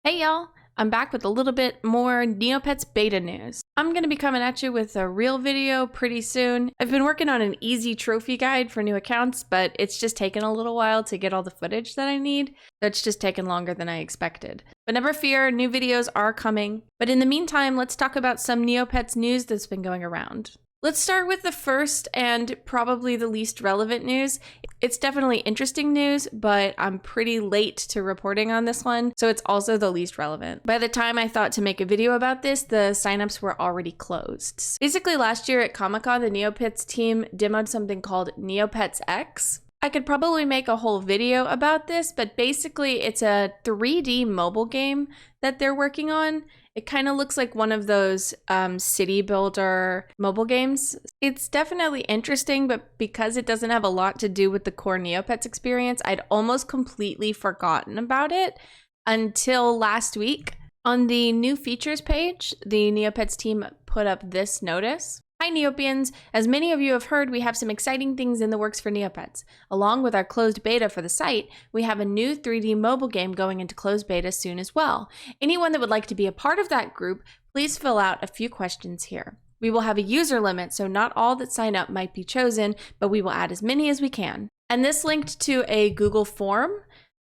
Hey y'all, I'm back with a little bit more Neopets beta news. I'm going to be coming at you with a real video pretty soon. I've been working on an easy trophy guide for new accounts, but it's just taken a little while to get all the footage that I need. That's just taken longer than I expected. But never fear, new videos are coming. But in the meantime, let's talk about some Neopets news that's been going around. Let's start with the first and probably the least relevant news. It's definitely interesting news, but I'm pretty late to reporting on this one, so it's also the least relevant. By the time I thought to make a video about this, the signups were already closed. Basically, last year at Comic-Con, the Neopets team demoed something called Neopets X. I could probably make a whole video about this, but basically it's a 3D mobile game that they're working on. It kind of looks like one of those city builder mobile games. It's definitely interesting, but because it doesn't have a lot to do with the core Neopets experience, I'd almost completely forgotten about it until last week. On the new features page, the Neopets team put up this notice. Hi Neopians, as many of you have heard, we have some exciting things in the works for Neopets. Along with our closed beta for the site, we have a new 3D mobile game going into closed beta soon as well. Anyone that would like to be a part of that group, please fill out a few questions here. We will have a user limit, so not all that sign up might be chosen, but we will add as many as we can. And this linked to a Google form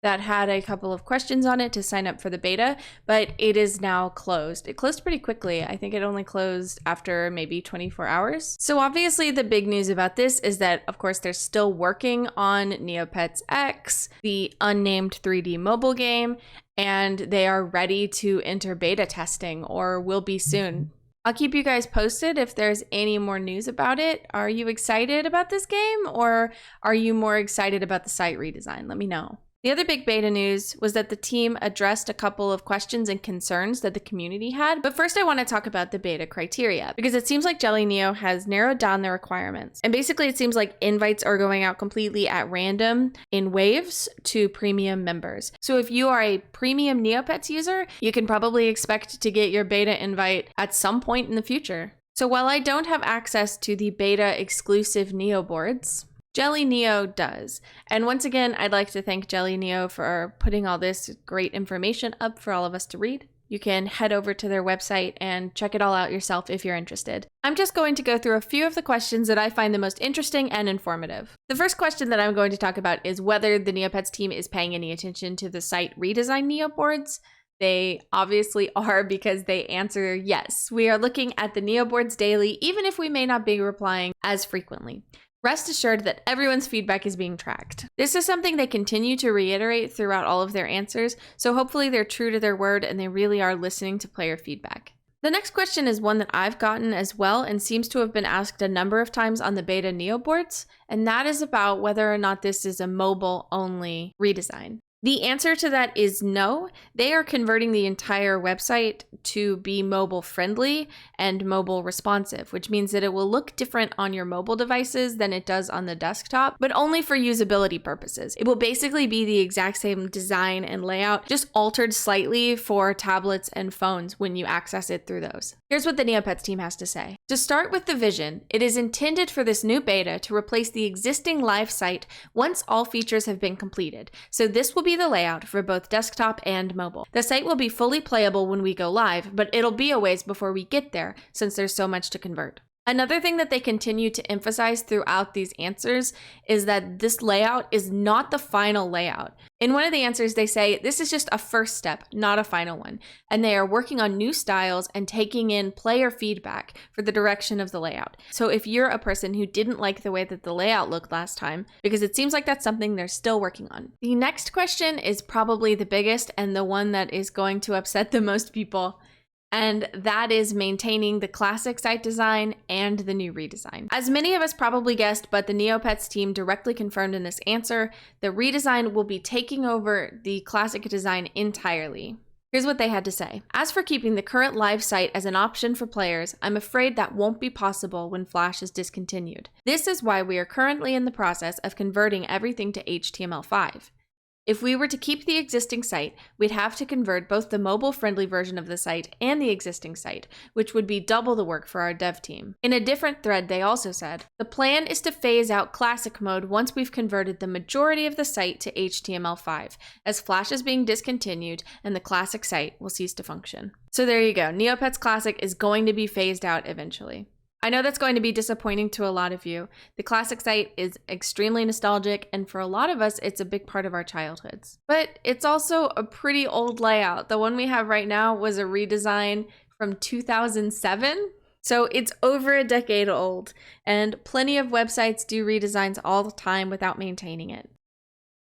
that had a couple of questions on it to sign up for the beta, but it is now closed. It closed pretty quickly. I think it only closed after maybe 24 hours. So obviously the big news about this is that, of course, they're still working on Neopets X, the unnamed 3D mobile game, and they are ready to enter beta testing, or will be soon. I'll keep you guys posted if there's any more news about it. Are you excited about this game, or are you more excited about the site redesign? Let me know. The other big beta news was that the team addressed a couple of questions and concerns that the community had. But first I want to talk about the beta criteria, because it seems like Jelly Neo has narrowed down the requirements. And basically it seems like invites are going out completely at random in waves to premium members. So if you are a premium Neopets user, you can probably expect to get your beta invite at some point in the future. So while I don't have access to the beta exclusive Neo boards, Jelly Neo does. And once again, I'd like to thank Jelly Neo for putting all this great information up for all of us to read. You can head over to their website and check it all out yourself if you're interested. I'm just going to go through a few of the questions that I find the most interesting and informative. The first question that I'm going to talk about is whether the Neopets team is paying any attention to the site redesign Neo boards. They obviously are, because they answer yes. We are looking at the Neo boards daily, even if we may not be replying as frequently. Rest assured that everyone's feedback is being tracked. This is something they continue to reiterate throughout all of their answers, so hopefully they're true to their word and they really are listening to player feedback. The next question is one that I've gotten as well and seems to have been asked a number of times on the beta Neo boards, and that is about whether or not this is a mobile-only redesign. The answer to that is no. They are converting the entire website to be mobile friendly and mobile responsive, which means that it will look different on your mobile devices than it does on the desktop, but only for usability purposes. It will basically be the exact same design and layout, just altered slightly for tablets and phones when you access it through those. Here's what the Neopets team has to say. To start with the vision, it is intended for this new beta to replace the existing live site once all features have been completed. So this will be the layout for both desktop and mobile. The site will be fully playable when we go live, but it'll be a ways before we get there since there's so much to convert. Another thing that they continue to emphasize throughout these answers is that this layout is not the final layout. In one of the answers, they say this is just a first step, not a final one, and they are working on new styles and taking in player feedback for the direction of the layout. So if you're a person who didn't like the way that the layout looked last time, because it seems like that's something they're still working on. The next question is probably the biggest and the one that is going to upset the most people, and that is maintaining the classic site design and the new redesign. As many of us probably guessed, but the Neopets team directly confirmed in this answer, the redesign will be taking over the classic design entirely. Here's what they had to say. As for keeping the current live site as an option for players, I'm afraid that won't be possible when Flash is discontinued. This is why we are currently in the process of converting everything to HTML5. If we were to keep the existing site, we'd have to convert both the mobile-friendly version of the site and the existing site, which would be double the work for our dev team. In a different thread, they also said, the plan is to phase out classic mode once we've converted the majority of the site to HTML5, as Flash is being discontinued and the classic site will cease to function. So there you go. Neopets Classic is going to be phased out eventually. I know that's going to be disappointing to a lot of you. The classic site is extremely nostalgic, and for a lot of us, it's a big part of our childhoods. But it's also a pretty old layout. The one we have right now was a redesign from 2007. So it's over a decade old, and plenty of websites do redesigns all the time without maintaining it.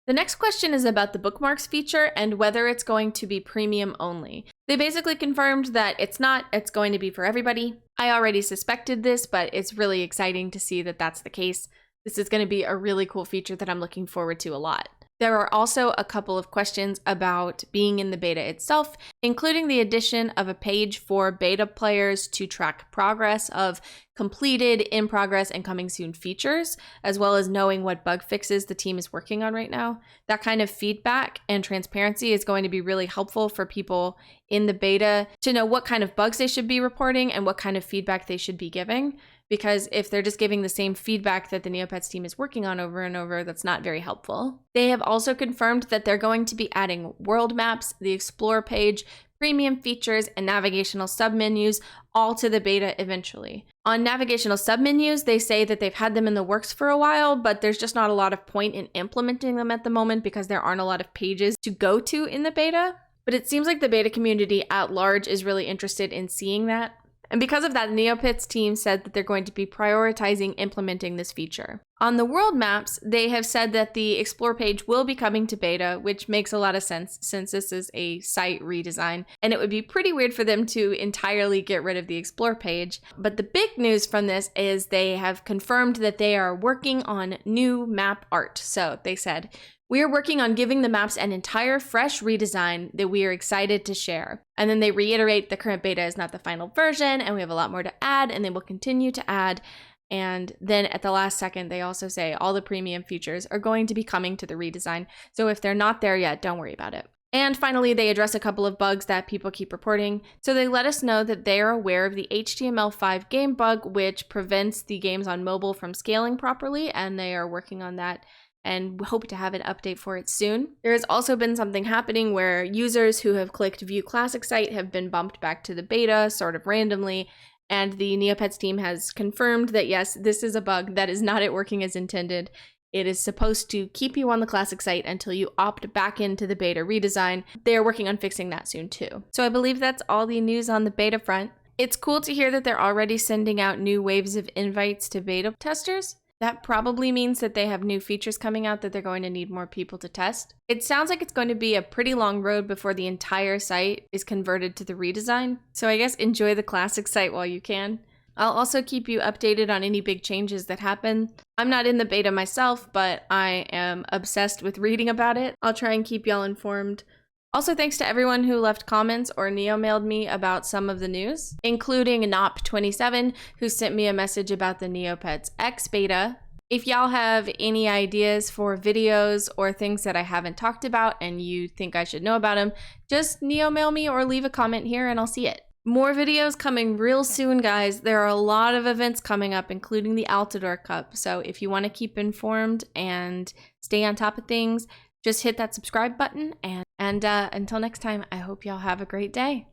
The next question is about the bookmarks feature and whether it's going to be premium only. They basically confirmed that it's not, it's going to be for everybody. I already suspected this, but it's really exciting to see that that's the case. This is going to be a really cool feature that I'm looking forward to a lot. There are also a couple of questions about being in the beta itself, including the addition of a page for beta players to track progress of completed, in progress, and coming soon features, as well as knowing what bug fixes the team is working on right now. That kind of feedback and transparency is going to be really helpful for people in the beta to know what kind of bugs they should be reporting and what kind of feedback they should be giving. Because if they're just giving the same feedback that the Neopets team is working on over and over, that's not very helpful. They have also confirmed that they're going to be adding world maps, the Explore page, premium features, and navigational submenus all to the beta eventually. On navigational submenus, they say that they've had them in the works for a while, but there's just not a lot of point in implementing them at the moment because there aren't a lot of pages to go to in the beta. But it seems like the beta community at large is really interested in seeing that. And because of that, Neopets team said that they're going to be prioritizing implementing this feature. On the world maps, they have said that the Explore page will be coming to beta, which makes a lot of sense since this is a site redesign. And it would be pretty weird for them to entirely get rid of the Explore page. But the big news from this is they have confirmed that they are working on new map art. So they said, we are working on giving the maps an entire fresh redesign that we are excited to share. And then they reiterate the current beta is not the final version and we have a lot more to add and they will continue to add. And then at the last second, they also say all the premium features are going to be coming to the redesign. So if they're not there yet, don't worry about it. And finally, they address a couple of bugs that people keep reporting. So they let us know that they are aware of the HTML5 game bug, which prevents the games on mobile from scaling properly, and they are working on that and hope to have an update for it soon. There has also been something happening where users who have clicked View Classic Site have been bumped back to the beta sort of randomly, and the Neopets team has confirmed that yes, this is a bug that is not working as intended. It is supposed to keep you on the classic site until you opt back into the beta redesign. They are working on fixing that soon too. So I believe that's all the news on the beta front. It's cool to hear that they're already sending out new waves of invites to beta testers. That probably means that they have new features coming out that they're going to need more people to test. It sounds like it's going to be a pretty long road before the entire site is converted to the redesign. So I guess enjoy the classic site while you can. I'll also keep you updated on any big changes that happen. I'm not in the beta myself, but I am obsessed with reading about it. I'll try and keep y'all informed. Also, thanks to everyone who left comments or neo-mailed me about some of the news, including Nop27, who sent me a message about the Neopets X beta. If y'all have any ideas for videos or things that I haven't talked about and you think I should know about them, just neo-mail me or leave a comment here and I'll see it. More videos coming real soon, guys. There are a lot of events coming up, including the Altador Cup. So if you want to keep informed and stay on top of things, just hit that subscribe button. And until next time, I hope y'all have a great day.